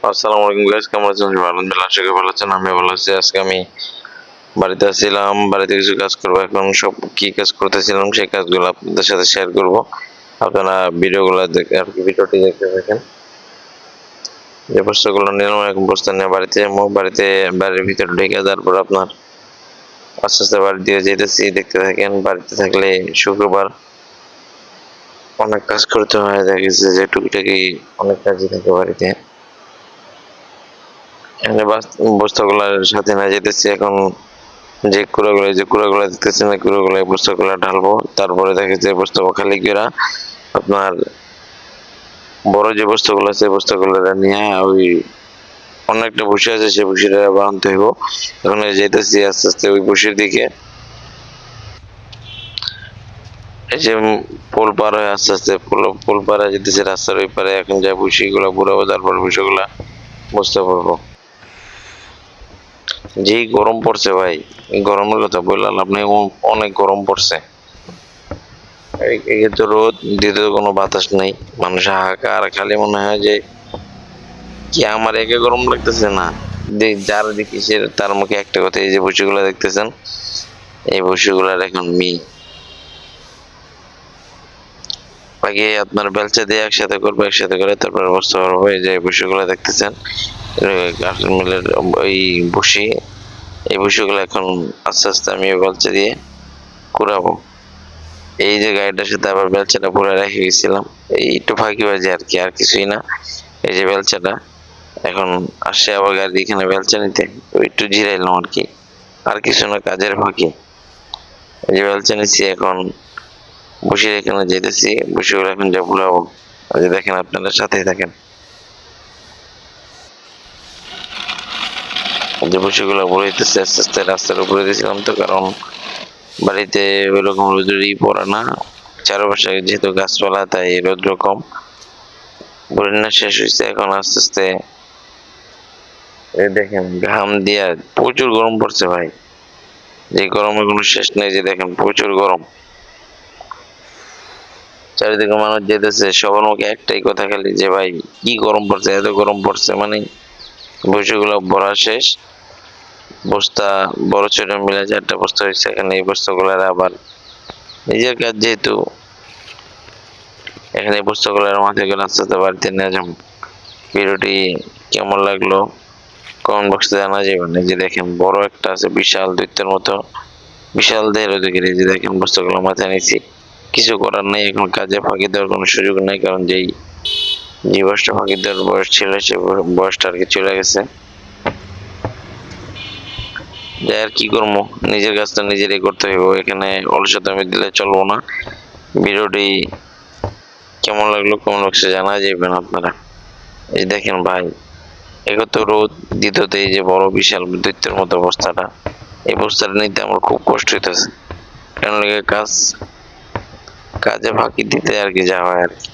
আসসালামু আলাইকুম গাইস, কেমন আছেন? আলহামদুলিল্লাহ, আশা করি ভালো আছেন। আমি ভালো আছি। আজকে আমি বাড়িতে ছিলাম, বাড়িতে কিছু কাজ করবো। এখন সব কি কাজ করতেছিলাম সেই কাজগুলো আপনাদের সাথে শেয়ার করব। আপনারা ভিডিওগুলো দেখে আর কি ভিডিওটি দেখতে থাকেন। যে বস্তাগুলো নিলাম, এখন বস্তা নিয়ে বাড়িতে যাবো। বাড়ির ভিতরে ঢুকে তারপর আপনার আস্তে আস্তে বাড়ি দিয়ে যেতেছি, দেখতে থাকেন। বাড়িতে থাকলে শুক্রবার অনেক কাজ করতে হয়, দেখা গেছে যে টুকিটাকি অনেক কাজই থাকে বাড়িতে। এখানে বস্তাগুলার সাথে না যেতেছি এখন। যে কুড়াগুলো দেখতেছেন, এই কুড়াগুলো বস্তাগুলো ঢালবো। তারপরে দেখা যাচ্ছে বস্তা খালি করে আপনার বড় যে বস্তাগুলো আছে বস্তাগুলো নিয়ে ওই অনেকটা বসে আছে, সেই বসিটা বানাতে হইব। এখন যেতেছি আস্তে আস্তে ওই বসির দিকে। এই যে পোল পার হয়ে আস্তে আস্তে পোল পার হয়ে যেতেছে রাস্তার ওই পারে। এখন যা বসিগুলো বুড়াবো, তারপর বসিগুলা বসতে পারবো। যেই গরম পড়ছে ভাই, এই গরমের কথা বললাম আপনি, অনেক গরম পড়ছে। একে তো রোদ, দ্বিতীয় কোনো বাতাস নেই, মানুষ হাহাকার। খালি মনে হয় যে কি আমার একে গরম লাগতেছে না, যার দেখি সে তার মুখে একটা কথা। এই যে বসিগুলা দেখতেছেন, এই বসিগুলার এখন আগে আপনার বেলচা দিয়ে একসাথে করবো, একসাথে করে তারপর বস্তা করবো। এই যে বসিগুলা দেখতেছেন, কাঠের মিলের ওই বসি। এই বসিগুলো এখন আস্তে আস্তে আমি বেলচা দিয়ে কুড়াবো। এই যে গাড়িটার সাথে আবার বেলচাটা পুরো রেখে গেছিলাম, এই একটু ফাঁকিবাজি আর কি, আর কিছুই না। এই যে বেলচাটা এখন আসছে আবার গাড়ি এখানে বেলচা নিতে, তো একটু জিরাইলাম আর কি, আর কিছু না, কাজের ফাঁকি। এই যে বেলচা নিচ্ছি, এখন বসে এখানে যেতেছি, বসে এখন যা ভুলাবো। এই যে দেখেন, আপনাদের সাথেই থাকেন। যে বসিগুলো ভরাইতেছে আস্তে আস্তে রাস্তার উপরে দিয়েছিলাম, তো কারণ বাড়িতে ওইরকম রোদ্রই পড়ে না, চারপাশে যেহেতু গাছপালা, তাই রৌদ্র কম। বন্যা শেষ হয়েছে, এখন আস্তে আস্তে এই দেখেন ঘাম দিয়া প্রচুর গরম পড়ছে ভাই। যে গরমের কোনো শেষ নেই। যে দেখেন প্রচুর গরম, চারিদিকে মানুষ যেতেছে, সবার মুখে একটাই কথা খালি যে ভাই কি গরম পড়ছে, এত গরম পড়ছে। মানে বসিগুলো ভরা শেষ, বস্তা বড় ছোট মিলে 4টা বস্তা হয়েছে। এখানে এই বস্তাগুলার আবার নিজের কাজ যেহেতু, এখানে এই বস্তাগুলার মাথায় করে আস্তে আস্তে বাড়িতে নিয়ে যাবো। ভিডিওটি কেমন লাগলো কমেন্ট বক্সে জানা যাবেন। এই যে দেখেন বড় একটা আছে, বিশাল দৈত্যের মতো, বিশাল দেহের ওদিকে। এই যে দেখেন বস্তাগুলো মাথায় নিয়েছি, কিছু করার নেই। এখন কাজে ফাঁকি দেওয়ার কোনো সুযোগ নেই, কারণ যে বয়সটা ফাঁকি দেওয়ার বয়স ছিল, সে বয়সটা আর কি চলে গেছে। যাই আর কি করবো, নিজের কাজটা নিজেরই করতে হইব। এখানে অলসতামি দিলে চলবো না। ভিডিওটি কেমন লাগলো কমেন্ট বক্সে জানা যাবেন আপনারা। এই দেখেন ভাই, এক তো রোদ, দ্বিতীয়ত এই যে বড় বিশাল দৈত্যের মতো বস্তাটা, এই বস্তাটা নিতে আমার খুব কষ্ট হইতেছে। কারণ কাজে ফাঁকি দিতে আর কি যাওয়া হয় আর কি।